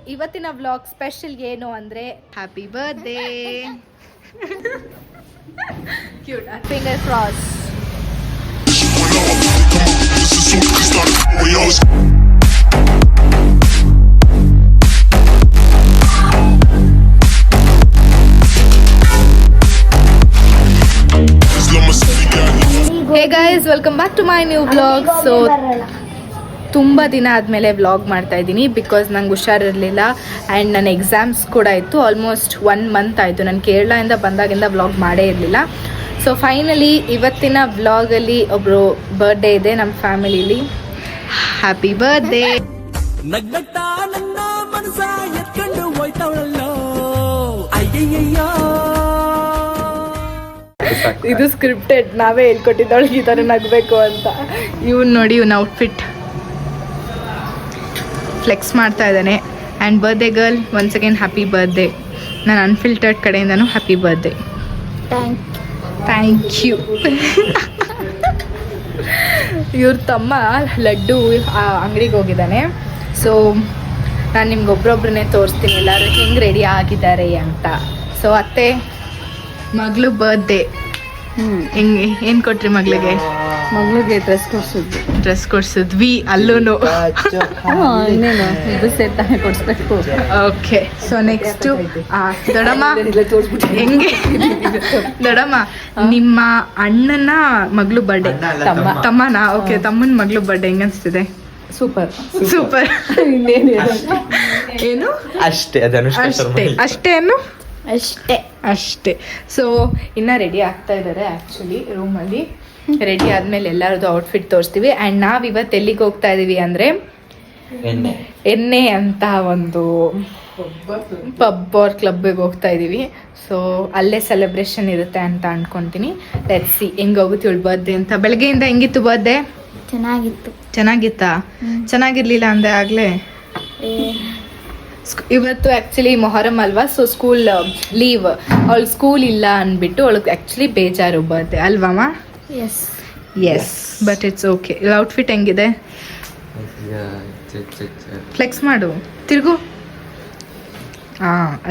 ಇವತ್ತಿನ vlog special ಏನು ಅಂದ್ರೆ happy birthday cute finger cross. Hey guys, welcome back to my new vlog. So ತುಂಬ ದಿನ ಆದಮೇಲೆ ವ್ಲಾಗ್ ಮಾಡ್ತಾ ಇದ್ದೀನಿ ಬಿಕಾಸ್ ನಂಗೆ ಹುಷಾರಿರಲಿಲ್ಲ ಆ್ಯಂಡ್ ನನ್ನ ಎಕ್ಸಾಮ್ಸ್ ಕೂಡ ಇತ್ತು. ಆಲ್ಮೋಸ್ಟ್ 1 ಮಂತ್ ಆಯಿತು ನಾನು ಕೇರಳದಿಂದ ಬಂದಾಗಿಂದ ವ್ಲಾಗ್ ಮಾಡೇ ಇರಲಿಲ್ಲ. ಸೊ ಫೈನಲಿ ಇವತ್ತಿನ ವ್ಲಾಗಲ್ಲಿ ಒಬ್ಬರು ಬರ್ಡೇ ಇದೆ ನಮ್ಮ ಫ್ಯಾಮಿಲಿಲಿ. Happy birthday. ಇದು ಸ್ಕ್ರಿಪ್ಟೆಡ್, ನಾವೇ ಹೇಳ್ಕೊಟ್ಟಿದ್ದವಳಿಗೆ ಈ ಥರ ನಗಬೇಕು ಅಂತ. ಇವ್ನು ನೋಡಿ, ಇವ್ನ ಔಟ್ಫಿಟ್ ಫ್ಲೆಕ್ಸ್ ಮಾಡ್ತಾ ಇದ್ದಾನೆ. And birthday girl, once again happy birthday. ನಾನು ಅನ್ಫಿಲ್ಟರ್ಡ್ ಕಡೆಯಿಂದನೂ ಹ್ಯಾಪಿ ಬರ್ಡೇ. Thank you. ಇವ್ರ ತಮ್ಮ ಲಡ್ಡು ಅಂಗಡಿಗೆ ಹೋಗಿದ್ದಾನೆ. ಸೊ ನಾನು ನಿಮ್ಗೆ ಒಬ್ರೊಬ್ರನ್ನೇ ತೋರಿಸ್ತೀನಿ ಎಲ್ಲರೂ ಹೆಂಗೆ ರೆಡಿ ಆಗಿದ್ದಾರೆ ಅಂತ. ಸೊ ಅತ್ತೆ ಮಗಳು ಬರ್ಡೇ ಹೆಂಗೆ ಏನು ಕೊಟ್ರಿ ಮಗಳಿಗೆ? ಮಗಳಿಗೆ ಡ್ರೆಸ್ ಕೊಡ್ಸಿದ್ವಿ. ಅಲ್ಲೂ ಇದು ಸೇರ್ ತಾನೇ ಕೊಡಿಸ್ಬೇಕು. ಓಕೆ. ಸೊ ನೆಕ್ಸ್ಟ್ ದೊಡ್ಡಮ್ಮ ಹೆಂಗೆ ದೊಡ್ಡಮ್ಮ ನಿಮ್ಮ ಅಣ್ಣನ ಮಗಳು ಬರ್ಡೇ, ತಮ್ಮನ? ಓಕೆ, ತಮ್ಮನ ಮಗಳು ಬರ್ಡೇ ಹೆಂಗ ಅನ್ಸ್ತಿದೆ? ಸೂಪರ್. ಏನು ಅಷ್ಟೇ ಅಷ್ಟೇನು ಅಷ್ಟೇ. ಸೊ ಇನ್ನ ರೆಡಿ ಆಗ್ತಾ ಇದ್ದಾರೆ ಆ್ಯಕ್ಚುಲಿ ರೂಮಲ್ಲಿ. ರೆಡಿ ಆದ್ಮೇಲೆ ಎಲ್ಲರದ್ದು ಔಟ್ಫಿಟ್ ತೋರಿಸ್ತೀವಿ. ಆ್ಯಂಡ್ ನಾವು ಇವತ್ತು ಎಲ್ಲಿಗೆ ಹೋಗ್ತಾ ಇದೀವಿ ಅಂದರೆ ಎಣ್ಣೆ ಅಂತ ಒಂದು ಪಬ್ ಆರ್ ಕ್ಲಬ್ಬಿಗೆ ಹೋಗ್ತಾ ಇದ್ದೀವಿ. ಸೊ ಅಲ್ಲೇ ಸೆಲೆಬ್ರೇಷನ್ ಇರುತ್ತೆ ಅಂತ ಅನ್ಕೊತೀನಿ. ಲೆಟ್ಸ್ ಸಿ ಹೆಂಗೆ ಹೋಗುತ್ತೆ ಇವಳು ಬರ್ಡೇ ಅಂತ. ಬೆಳಗ್ಗೆಯಿಂದ ಹೆಂಗಿತ್ತು ಬರ್ಡೇ? ಚೆನ್ನಾಗಿತ್ತಾ? ಚೆನ್ನಾಗಿರ್ಲಿಲ್ಲ ಅಂದೆ ಆಗಲೇ. ಇವತ್ತು ಆ್ಯಕ್ಚುಲಿ ಮೊಹರಂ ಅಲ್ವಾ, ಸೊ ಸ್ಕೂಲ್ ಲೀವ್. ಅವಳು ಸ್ಕೂಲ್ ಇಲ್ಲ ಅಂದ್ಬಿಟ್ಟು ಅವಳಿಗೆ ಆ್ಯಕ್ಚುಲಿ ಬೇಜಾರು ಬರ್ಡೇ ಅಲ್ವಮ್ಮ? Yes but it's okay. Outfit ಹೆಂಗಿದೆ? ಫ್ಲೆಕ್ಸ್ ಮಾಡು, ತಿರುಗು.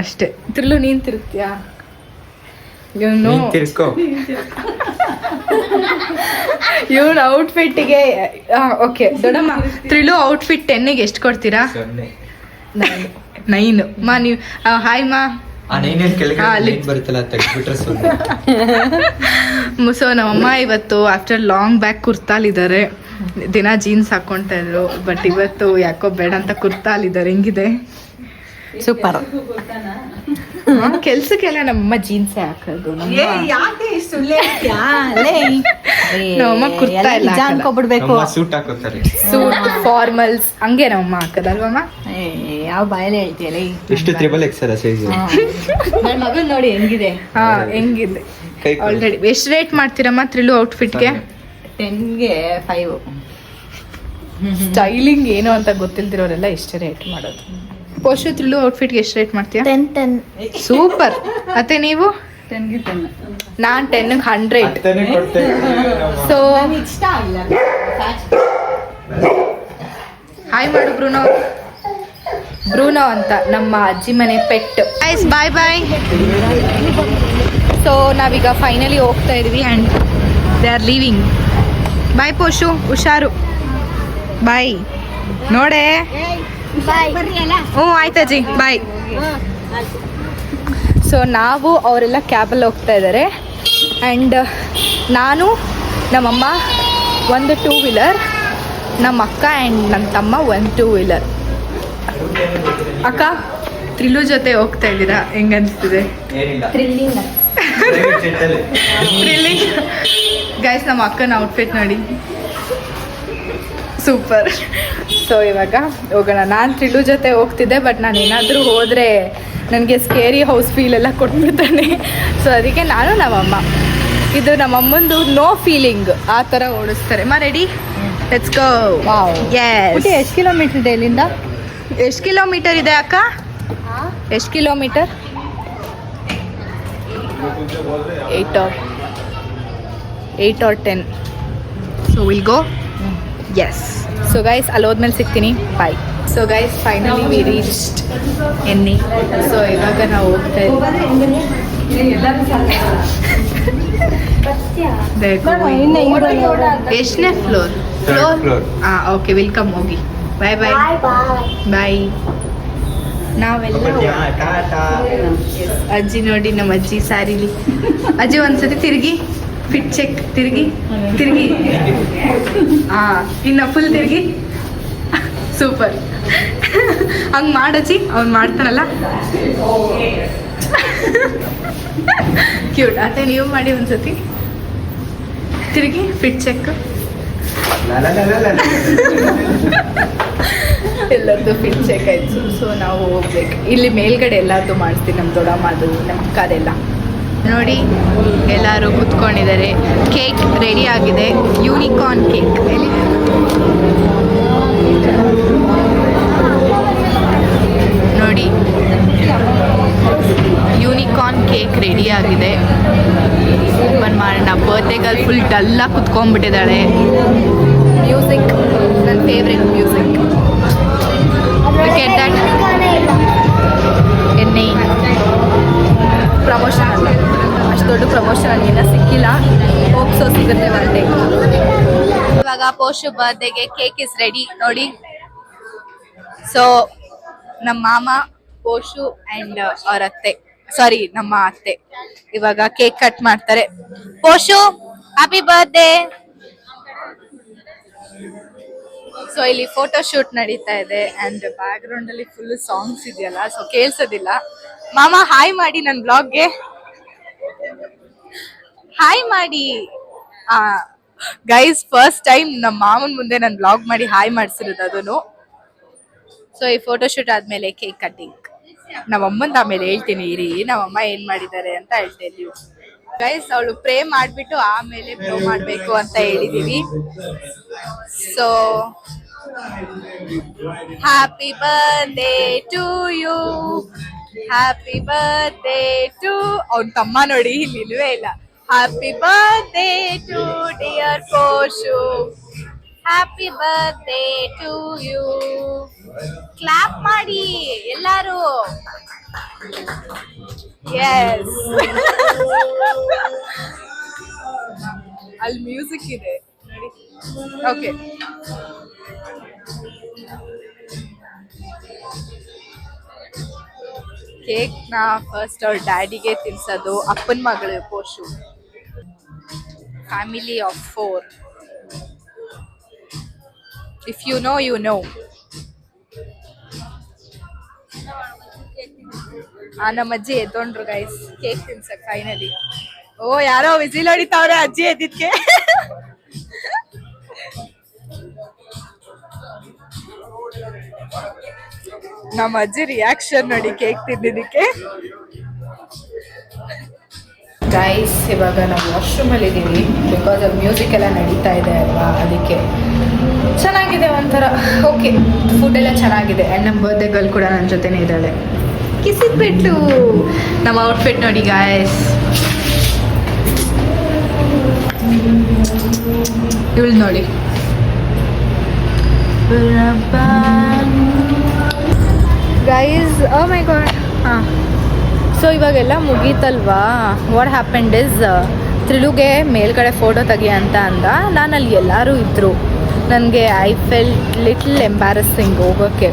ಅಷ್ಟೇ. ತಿರ್ಲು, ನೀನು ತಿರುಗ್ತೀಯಾ? ಇವನು ಔಟ್ಫಿಟ್ಟಿಗೆ ಓಕೆ. ದೊಡ್ಡಮ್ಮ ತ್ರಿಲು ಔಟ್ಫಿಟ್ 10ಗೆ ಎಷ್ಟು ಕೊಡ್ತೀರಾ? 9. ಮಾ ನೀವು ಹಾಯ್ ಮಾ. ಸೊ ನಮ್ಮಮ್ಮ ಇವತ್ತು ಆಫ್ಟರ್ ಲಾಂಗ್ ಬ್ಯಾಕ್ ಕುರ್ತಾಲಿದ್ದಾರೆ. ದಿನ ಜೀನ್ಸ್ ಹಾಕೊಳ್ತಾ ಇದ್ರು, ಬಟ್ ಇವತ್ತು ಯಾಕೋ ಬೇಡ ಅಂತ ಕುರ್ತಾಲಿದ್ದಾರೆ. ಹೆಂಗಿದೆ? ಸೂಪರ್. ಕೆಲ್ಸಕ್ಕೆಲ್ಲ ನಮ್ಮಮ್ಮ ಜೀನ್ಸೇ ಹಾಕೋದು. ನಮ್ಮಮ್ಮ ಕುರ್ತಾ ಇಲ್ಲ, ಅನ್ಕೊಬಿಡ್ಬೇಕು. ಸೂಟ್ ಫಾರ್ಮಲ್ಸ್ ಹಂಗೆ ನಮ್ಮಮ್ಮ ಹಾಕೋದಲ್ವಮ್ಮ? ಯಾವ ಬಾಯಲ್ಲೇ ಹೇಳ್ತೀಯಲ್ಲ. ಎಷ್ಟು XXL ಸೈಜ್ ನನ್ನ ಮಗಳು ನೋಡಿ ಹೆಂಗಿದೆ. ಹೆಂಗಿದೆ ಆಲ್ರೆಡಿ. ಎಷ್ಟು ರೇಟ್ ಮಾಡ್ತೀರಮ್ಮ ತ್ರಿಲು ಔಟ್ಫಿಟ್ಗೆ? 10ಗೆ 5. ಸ್ಟೈಲಿಂಗ್ ಏನು ಅಂತ ಗೊತ್ತಿಲ್ದಿರೋರೆಲ್ಲ ಇಷ್ಟೇ ರೇಟ್ ಮಾಡೋದು. ಪೋಷು ತ್ರಿಲು ಔಟ್ಫಿಟ್ಗೆ ಎಷ್ಟು ರೇಟ್ ಮಾಡ್ತೀಯಾ? 10. ಸೂಪರ್. ಮತ್ತೆ ನೀವು? 10ಗೆ 10. ನಾನು 10ಗೆ 100. ಸೊ ಇಷ್ಟ ಆಗಿಲ್ಲ. ಹಾಯ್ ಮಾಡು ಬ್ರೂನೋ. ಬ್ರೂನೋ ಅಂತ ನಮ್ಮ ಅಜ್ಜಿ ಮನೆ ಪೆಟ್. ಐಸ್ ಬಾಯ್ ಬಾಯ್. ಸೊ ನಾವೀಗ ಫೈನಲಿ ಹೋಗ್ತಾ ಇದೀವಿ ಆ್ಯಂಡ್ ದೇ ಆರ್ ಲೀವಿಂಗ್. ಬಾಯ್ ಪೋಷು, ಹುಷಾರು. ಬಾಯ್ ನೋಡೆ. ಹ್ಞೂ ಆಯ್ತಜ್ಜಿ, ಬಾಯ್. ಸೊ ನಾವು ಅವರೆಲ್ಲ ಕ್ಯಾಬಲ್ಲಿ ಹೋಗ್ತಾ ಇದ್ದಾರೆ ಆ್ಯಂಡ್ ನಾನು ನಮ್ಮಮ್ಮ ಒಂದು 2 ವೀಲರ್, ನಮ್ಮ ಅಕ್ಕ ಆ್ಯಂಡ್ ನನ್ನ ತಮ್ಮ 1 2 ವೀಲರ್. ಅಕ್ಕ ತ್ರಿಲು ಜೊತೆ ಹೋಗ್ತಾ ಇದ್ದೀರಾ, ಹೆಂಗ ಅನಿಸ್ತಿದೆ? Thrilling guys. ನಮ್ಮ ಅಕ್ಕನ ಔಟ್ಫಿಟ್ ನೋಡಿ, ಸೂಪರ್. ಸೊ ಇವಾಗ ಹೋಗೋಣ. ನಾನು ತ್ರಿಲು ಜೊತೆ ಹೋಗ್ತಿದ್ದೆ, ಬಟ್ ನಾನು ಏನಾದರೂ ಹೋದರೆ ನನಗೆ ಸ್ಕೇರಿ ಹೌಸ್ ಫೀಲ್ ಎಲ್ಲ ಕೊಟ್ಬಿಡ್ತಾನೆ. ಸೊ ಅದಕ್ಕೆ ನಾನು ನಮ್ಮಮ್ಮ, ಇದು ನಮ್ಮಮ್ಮಂದು ನೋ ಫೀಲಿಂಗ್ ಆ ಥರ ಓಡಿಸ್ತಾರೆ. ಮಾ ರೆಡಿ, ಲೆಟ್ಸ್ ಗೋ. ಎಷ್ಟು ಕಿಲೋಮೀಟರ್ ಇದೆ ಇಲ್ಲಿಂದ? ಎಷ್ಟು ಕಿಲೋಮೀಟರ್ ಇದೆ ಅಕ್ಕ? ಎಷ್ಟು kilometre? 8 or 10. So will go. Yes. So guys ಅಲ್ಲಿ ಹೋದ್ಮೇಲೆ ಸಿಗ್ತೀನಿ. Bye. So so guys finally we reached any. So ಇವಾಗ ನಾವು ಹೋಗ್ತಾ ಇದ್ದೀವಿ. ಎಷ್ಟನೇ ಫ್ಲೋರ್? floor. ಓಕೆ ವೆಲ್ಕಮ್, ಹೋಗಿ. ಬಾಯ್ ಬಾಯ್ ಬಾಯ್. ನಾವೆಲ್ಲ ಅಜ್ಜಿ ನೋಡಿ, ನಮ್ಮ ಅಜ್ಜಿ ಸ್ಯಾರಿಲಿ. ಅಜ್ಜಿ ಒಂದ್ಸತಿ ತಿರುಗಿ, ಫಿಟ್ ಚೆಕ್, ತಿರುಗಿ ಇನ್ನು ಫುಲ್ ತಿರುಗಿ. ಸೂಪರ್. ಹಂಗೆ ಮಾಡಜ್ಜಿ, ಅವ್ನು ಮಾಡ್ತಾನಲ್ಲ ಕ್ಯೂಟ್. ಅತ್ತೆ ನೀವು ಮಾಡಿ ಒಂದ್ಸತಿ ತಿರುಗಿ, ಫಿಟ್ ಚೆಕ್. ಎಲ್ಲರದ್ದು ಫಿಟ್ ಚೆಕ್ ಆಯ್ತು. ಸೊ ನಾವು ಹೋಗ್ಬೇಕು. ಇಲ್ಲಿ ಮೇಲ್ಗಡೆ ಎಲ್ಲರದ್ದು ಮಾಡ್ತೀನಿ, ನಮ್ಮ ದೊಡ್ಡಮ್ಮದು, ನಮ್ಮ ಅಕ್ಕದೆಲ್ಲ. ನೋಡಿ ಎಲ್ಲರೂ ಕೂತ್ಕೊಂಡಿದ್ದಾರೆ. ಕೇಕ್ ರೆಡಿ ಆಗಿದೆ, ಯೂನಿಕಾರ್ನ್ ಕೇಕ್. ನೋಡಿ ಯೂನಿಕಾರ್ನ್ ಕೇಕ್ ರೆಡಿ ಆಗಿದೆ. ಓಪನ್ ಮಾಡೋಣ. ಬರ್ತ್ಡೇ ಗರ್ಲ್ ಫುಲ್ ಡಲ್ಲಾಗಿ ಕುತ್ಕೊಂಡ್ಬಿಟ್ಟಿದ್ದಾಳೆ. ಮ್ಯೂಸಿಕ್, ನನ್ನ ಫೇವ್ರೆಟ್ ಮ್ಯೂಸಿಕ್. ಎಣ್ಣೆ ಪ್ರಮೋಷನ್ ಅಲ್ಲ, ಅಷ್ಟು ದೊಡ್ಡ ಪ್ರಮೋಷನ್ ನನಗಿನ್ನ ಸಿಕ್ಕಿಲ್ಲ. ಹೋಗ್ಸೋ ಸಿಗುತ್ತೆ ಬರ್ಡೇ. ಇವಾಗ ಪೋಷು ಬರ್ತ್ಡೇಗೆ ಕೇಕ್ ಇಸ್ ರೆಡಿ. ನೋಡಿ, ಸೊ ನಮ್ಮ ಮಾಮ, ಪೋಷು ಆ್ಯಂಡ್ ಅವ್ರ ಅತ್ತೆ, ಸಾರಿ ನಮ್ಮ ಅತ್ತೆ ಇವಾಗ ಕೇಕ್ ಕಟ್ ಮಾಡ್ತಾರೆ. ಪೋಷು ಹ್ಯಾಪಿ ಬರ್ತ್ಡೇ. ಸೊ ಇಲ್ಲಿ ಫೋಟೋ ಶೂಟ್ ನಡೀತಾ ಇದೆ ಅಂಡ್ ಬ್ಯಾಕ್ ಗ್ರೌಂಡ್ ಅಲ್ಲಿ ಫುಲ್ ಸಾಂಗ್ಸ್ ಇದೆಯಲ್ಲ, ಸೊ ಕೇಳ್ಸೋದಿಲ್ಲ. ಮಾಮ ಹಾಯ್ ಮಾಡಿ ನನ್ನ ಬ್ಲಾಗ್ಗೆ, ಹಾಯ್ ಮಾಡಿ. ಗೈಸ್ ಫಸ್ಟ್ ಟೈಮ್ ನಮ್ಮ ಮಾಮನ ಮುಂದೆ ನಾನು ಬ್ಲಾಗ್ ಮಾಡಿ ಹಾಯ್ ಮಾಡಿಸಿರೋದು ಅದನ್ನು. ಸೊ ಈ ಫೋಟೋ ಶೂಟ್ ಆದ್ಮೇಲೆ ಕೇಕ್ ಕಟ್ಟಿಂಗ್. ನಮ್ಮಮ್ಮಂದ ಆಮೇಲೆ ಹೇಳ್ತೀನಿ ಇರಿ, ನಮ್ಮಮ್ಮ ಏನ್ ಮಾಡಿದ್ದಾರೆ ಅಂತ ಹೇಳ್ತೇನೆ. ಗೈಸ್ ಅವಳು ಪ್ರೇ ಮಾಡ್ಬಿಟ್ಟು ಆಮೇಲೆ ಪ್ರೇ ಮಾಡ್ಬೇಕು ಅಂತ ಹೇಳಿದೀವಿ. So happy birthday to you, happy birthday to. ಅವನ್ ತಮ್ಮ ನೋಡಿ ಇಲ್ಲಿ ಇಲ್ವೇ ಇಲ್ಲ. Happy birthday to dear Poshu, happy birthday to you. Clap ಮಾಡಿ ಎಲ್ಲಾರು. ಎಸ್ ಅಲ್ಲಿ ಮ್ಯೂಸಿಕ್ ಇದೆ ನೋಡಿ. ಓಕೆ, ಕೇಕ್ ನ ಫಸ್ಟ್ ಅವ್ರ ಡ್ಯಾಡಿಗೆ ತಿನ್ಸೋದು. ಅಪ್ಪನ ಮಗಳು Poshu. Family of 4. If you know you know. ನಮ್ಮ ಅಜ್ಜಿ ಎದ್ದೊಂಡ್ರು ಗೈಸ್ ಕೇಕ್ ತಿನ್ಸಕ್ ಫೈನಲಿ. ಓ ಯಾರೋ ವಿಸಿಲ್ ಹೊಡಿತಾವ್ರೆ ಅಜ್ಜಿ ಎದ್ದಿದ್ಕೆ. ನಮ್ಮ ಅಜ್ಜಿ ರಿಯಾಕ್ಷನ್ ನೋಡಿ ಕೇಕ್ ತಿಂದಿದ್ದಕ್ಕೆ. ಗೈಸ್ ಇವಾಗ ನಾವು ವಾಶ್ರೂಮ್ ಅಲ್ಲಿ ಇದ್ದೀವಿ, ಬಿಕಾಸ್ ಮ್ಯೂಸಿಕ್ ಎಲ್ಲ ನಡೀತಾ ಇದೆ ಅಲ್ವಾ, ಅದಕ್ಕೆ. ಚೆನ್ನಾಗಿದೆ ಒಂಥರ. ಓಕೆ, ಫುಡ್ ಎಲ್ಲ ಚೆನ್ನಾಗಿದೆ. ಆ್ಯಂಡ್ ನಮ್ಮ ಬರ್ತ್ಡೇ ಗರ್ಲ್ ಕೂಡ ನನ್ನ ಜೊತೆನೇ ಇದ್ದಾಳೆ. ಕಿಸಿದ್ಬಿಟ್ಟು ನಮ್ಮ ಔಟ್ಫಿಟ್ ನೋಡಿ ಗಾಯ್ಸ್. ಇವಳು ನೋಡಿ. ಗೈಸ್ ಓ ಮೈ ಗಾಡ್. ಹಾಂ, ಸೊ ಇವಾಗೆಲ್ಲ ಮುಗೀತಲ್ವಾ. ವಾಟ್ ಹ್ಯಾಪೆಂಡ್ ಇಸ್, ತ್ರಿಲುಗೆ ಮೇಲ್ಗಡೆ ಫೋಟೋ ತೆಗಿ ಅಂತ ಅಂದ. ನಾನಲ್ಲಿ ಎಲ್ಲರೂ ಇದ್ದರು. ನನಗೆ ಐ ಫೆಲ್ಟ್ ಲಿಟ್ಲ್ ಎಂಬ್ಯಾರಸಿಂಗ್ ಹೋಗೋಕ್ಕೆ.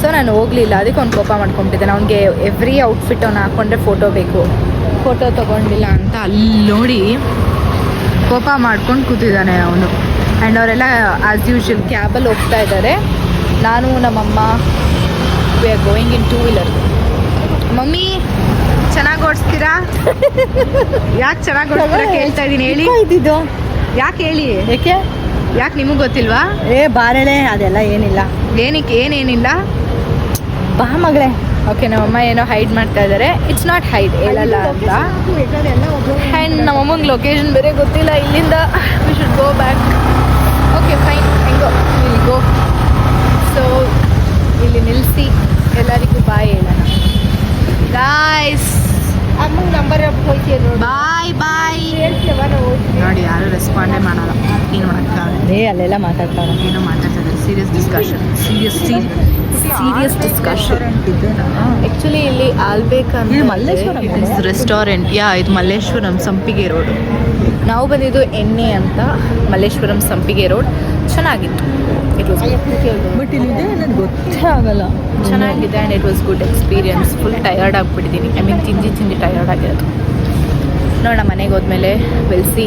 ಸೊ ನಾನು ಹೋಗಲಿಲ್ಲ. ಅದಕ್ಕೆ ಅವ್ನು ಕೋಪ ಮಾಡ್ಕೊಂಬಿಟ್ಟಿದ್ದಾನೆ. ಅವ್ನಿಗೆ ಎವ್ರಿ ಔಟ್ಫಿಟ್ ಅವ್ನು ಹಾಕ್ಕೊಂಡ್ರೆ ಫೋಟೋ ಬೇಕು, ಫೋಟೋ ತೊಗೊಂಡಿಲ್ಲ ಅಂತ ಅಲ್ಲಿ ನೋಡಿ ಕೋಪ ಮಾಡ್ಕೊಂಡು ಕೂತಿದ್ದಾನೆ ಅವನು. ಆ್ಯಂಡ್ ಅವರೆಲ್ಲ ಆ್ಯಸ್ ಯೂಶ್ವಲ್ ಕ್ಯಾಬಲ್ಲಿ ಹೋಗ್ತಾ ಇದ್ದಾರೆ. ನಾನು ನಮ್ಮಮ್ಮ we are going in 2 wheeler. Mummy ಚೆನ್ನಾಗಿ ಓಡಿಸ್ತೀರಾ? ಯಾಕೆ ಚೆನ್ನಾಗಿ ಓಡಿಸ್ತೀರಾ ಕೇಳ್ತಾ ಇದ್ದೀನಿ, ಹೇಳಿ. ಯಾಕೆ ಹೇಳಿ, ಯಾಕೆ ನಿಮಗೆ ಗೊತ್ತಿಲ್ವಾ? ಬಾರೆಳೆ ಅದೆಲ್ಲ ಏನಿಲ್ಲ. ಏನಕ್ಕೆ ಏನೇನಿಲ್ಲ? ಬಾ ಮಗಳೇ. ಓಕೆ, ನಮ್ಮಮ್ಮ ಏನೋ ಹೈಡ್ ಮಾಡ್ತಾ ಇದ್ದಾರೆ. ಇಟ್ಸ್ ನಾಟ್ ಹೈಡ್, ಹೇಳಲ್ಲ ಅಂತ. ಆ್ಯಂಡ್ ನಮ್ಮಮ್ಮಂಗೆ ಲೊಕೇಶನ್ ಬೇರೆ ಗೊತ್ತಿಲ್ಲ ಇಲ್ಲಿಂದ. We should go back. Okay fine, ಹೆಂಗೋ ವಿಲ್ ಗೋ. ಸೊ ಇಲ್ಲಿ ನಿಲ್ಲಿಸಿ ಎಲ್ಲರಿಗೂ ಬಾಯ್ ಹೇಳೋಣ. ಗಾಯ್ಸ್ ಬಾಯ್ ಬಾಯ್ ನೋಡಿ ಯಾರು ರೆಸ್ಪಾಂಡೇ ಮಾಡಲ್ಲ. ಏನು ಮಾಡೋಕ್ಕಾಗಲ್ಲ. ಅಲ್ಲೆಲ್ಲ ಮಾತಾಡ್ತಾರೆ. ಏನೋ ಮಾತಾಡ್ತಿದ್ದಾರೆ. Serious discussion. Serious discussion. Actually ಇಲ್ಲಿ ಆಲ್ಬೇಕಂದ್ರೆ ಮಲ್ಲೇಶ್ವರಂ ಇಟ್ ಇಸ್ ರೆಸ್ಟೋರೆಂಟ್. ಇದು ಮಲ್ಲೇಶ್ವರಂ ಸಂಪಿಗೆ ರೋಡ್. ನಾವು ಬಂದಿದ್ದು ಎಣ್ಣೆ ಅಂತ ಮಲ್ಲೇಶ್ವರಂ ಸಂಪಿಗೆ ರೋಡ್. ಚೆನ್ನಾಗಿತ್ತು. ಇಟ್ ವಾಸ್ ಬಟ್ ಇಲ್ಲಿದೆ ನನಗೆ ಗೊತ್ತೇ ಆಗಲ್ಲ. ಚೆನ್ನಾಗಿದೆ and it was good experience. Full tired ಆಗಿಬಿಟ್ಟಿದ್ದೀನಿ. ಐ ಮೀನ್ ತಿಂದು ಟಯರ್ಡ್ ಆಗಿರೋದು. ನೋಡೋಣ ಮನೆಗೆ ಹೋದ್ಮೇಲೆ ಸಿ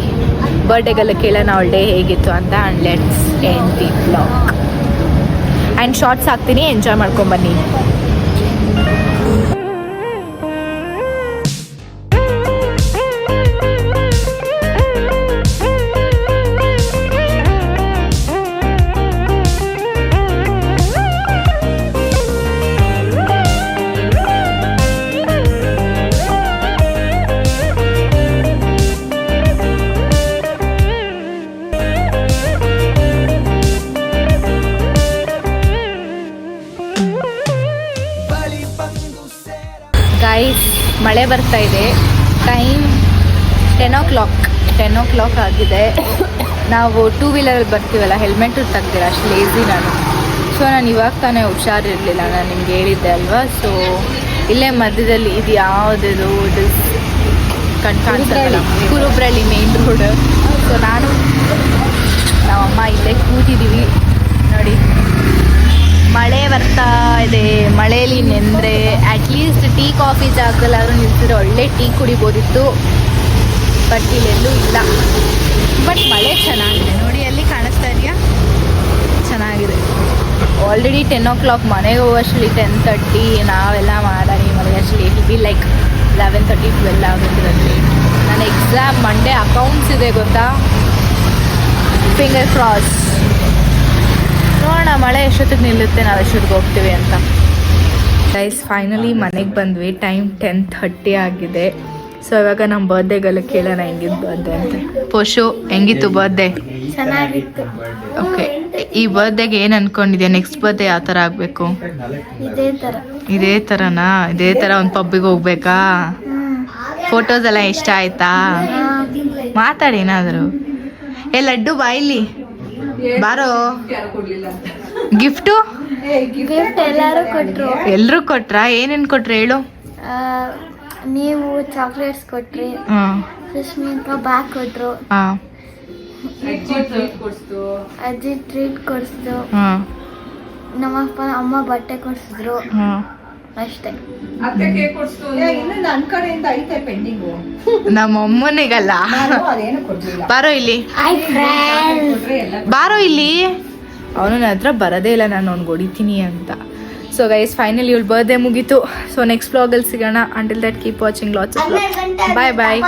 ಬರ್ಡೇಗೆಲ್ಲ ಕೇಳೋಣ ಅವಳ ಡೇ ಹೇಗಿತ್ತು ಅಂತ. And let's end the blog. And shorts ಹಾಕ್ತೀನಿ, ಎಂಜಾಯ್ ಮಾಡ್ಕೊಂಬನ್ನಿ. ಗೈಸ್ ಮಳೆ ಬರ್ತಾ ಇದೆ. ಟೈಮ್ 10 o'clock ಆಗಿದೆ. ನಾವು 2 ವೀಲರಲ್ಲಿ ಬರ್ತೀವಲ್ಲ, ಹೆಲ್ಮೆಟು ತೆಗ್ದಿರ, ಅಷ್ಟು ಲೇಸಿ ನಾನು. ಸೊ ನಾನು ಇವಾಗ ತಾನೇ ಹುಷಾರಿರಲಿಲ್ಲ, ನಾನು ನಿಮ್ಗೆ ಹೇಳಿದ್ದೆ ಅಲ್ವಾ. ಸೊ ಇಲ್ಲೇ ಮಧ್ಯದಲ್ಲಿ ಇದು ಯಾವುದಿದು ಕಾಣಿಸಲ್ಲ, ಕುರುಬ್ರಳ್ಳಿ ಮೇನ್ ರೋಡ್. ಸೊ ನಾವಮ್ಮ ಇಲ್ಲೇ ಕೂತಿದ್ದೀವಿ ನೋಡಿ. ಮಳೆ ಬರ್ತಾ ಇದೆ. ಮಳೆಯಲ್ಲಿ ನೆಂದರೆ ಅಟ್ಲೀಸ್ಟ್ ಟೀ ಕಾಫಿ ಜಾಗದಲ್ಲಾದ್ರೂ ನಿಲ್ಸಿದ್ರೆ ಒಳ್ಳೆ ಟೀ ಕುಡಿಬೋದಿತ್ತು. ಬಟ್ ಇಲ್ಲೆಲ್ಲೂ ಇಲ್ಲ. ಬಟ್ ಮಳೆ ಚೆನ್ನಾಗಿದೆ ನೋಡಿ. ಅಲ್ಲಿ ಕಾಣಿಸ್ತಾ ಇದೆಯಾ? ಚೆನ್ನಾಗಿದೆ. Already 10 o'clock. ಮನೆಗೆ ಹೋಗೋಷ್ಟರಲ್ಲಿ 10:30. ನಾವೆಲ್ಲ ಮಾಡಿ ಮನೆಗಷ್ಟರಲ್ಲಿ ಇಟ್ ಬಿ ಲೈಕ್ 11:30, 12 ಆಗೋದ್ರಲ್ಲಿ. ನನ್ನ ಎಕ್ಸಾಮ್ ಮಂಡೇ ಅಕೌಂಟ್ಸ್ ಇದೆ ಗೊತ್ತಾ. Finger cross. ನೋಡೋಣ ಮಳೆ ಎಷ್ಟೊತ್ತಿಗೆ ನಿಲ್ಲುತ್ತೆ, ನಾವು ಎಷ್ಟೊತ್ತಿಗೆ ಹೋಗ್ತೀವಿ ಅಂತ. ಗೈಸ್ ಫೈನಲಿ ಮನೆಗೆ ಬಂದ್ವಿ. ಟೈಮ್ 10:30 ಆಗಿದೆ. ಸೊ ಇವಾಗ ನಮ್ಮ ಬರ್ಡೇಗೆಲ್ಲ ಕೇಳೋಣ ಹೆಂಗಿತ್ತು ಬರ್ಡೇ ಅಂತ. ಪೋಷು ಹೆಂಗಿತ್ತು ಬರ್ಡೇ? ಚೆನ್ನಾಗಿತ್ತು. ಓಕೆ, ಈ ಬರ್ಡೇಗೆ ಏನು ಅನ್ಕೊಂಡಿದ್ಯಾ? ನೆಕ್ಸ್ಟ್ ಬರ್ಡೇ ಯಾವ ಥರ ಆಗಬೇಕು? ಇದೇ ಥರನಾ? ಇದೇ ಥರ ಒಂದು ಪಬ್ಬಿಗೆ ಹೋಗ್ಬೇಕಾ? ಫೋಟೋಸ್ ಎಲ್ಲ ಇಷ್ಟ ಆಯ್ತಾ? ಮಾತಾಡಿ ಏನಾದರೂ. ಲಡ್ಡು ಬಾಯಿಲಿ ಬಾರೋ. ಗಿಫ್ಟು ಎಲ್ಲರೂ ಕೊಟ್ರು. ಎಲ್ಲರೂ ಕೊಟ್ರಾ? ಏನೇನು ಕೊಟ್ರು ಹೇಳು. ನೀವು ಚಾಕ್ಲೇಟ್ಸ್ ಕೊಟ್ರಿ, ಹಾಂ, ಸುಷ್ಮಿತಾ ಬ್ಯಾಗ್ ಕೊಟ್ರು, ಹಾಂ, ಅಜ್ಜಿ ಟ್ರೀಟ್ ಕೊಡಿಸಿದ್ರು, ಹಾಂ, ನಮ್ಮಪ್ಪ ಅಮ್ಮ ಬಟ್ಟೆ ಕೊಡಿಸಿದ್ರು. ಹಾಂ. ಅಷ್ಟೇ. ನನ್ನ ಕಡೆಯಿಂದ ಐತೆ ಪೆಂಡಿಂಗು. ನಮ್ಮ ಅಮ್ಮನಿಗಲ್ಲ. ಅದೇನು ಕೊಡ್ಲಿಲ್ಲ. ಬಾರೋ ಇಲ್ಲಿ, ಬಾರೋ ಇಲ್ಲಿ. ಅವನು ನನ್ನ ಹತ್ರ ಬರೋದೇ ಇಲ್ಲ, ನಾನು ಅವ್ನಿಗೆ ಹೊಡಿತೀನಿ ಅಂತ. ಸೊ ಗೈಸ್ ಫೈನಲಿ ಇವಳು ಬರ್ಡೇ ಮುಗೀತು. ಸೊ ನೆಕ್ಸ್ಟ್ ಬ್ಲಾಗಲ್ಲಿ ಸಿಗೋಣ. Until that keep watching lots of. Bye bye.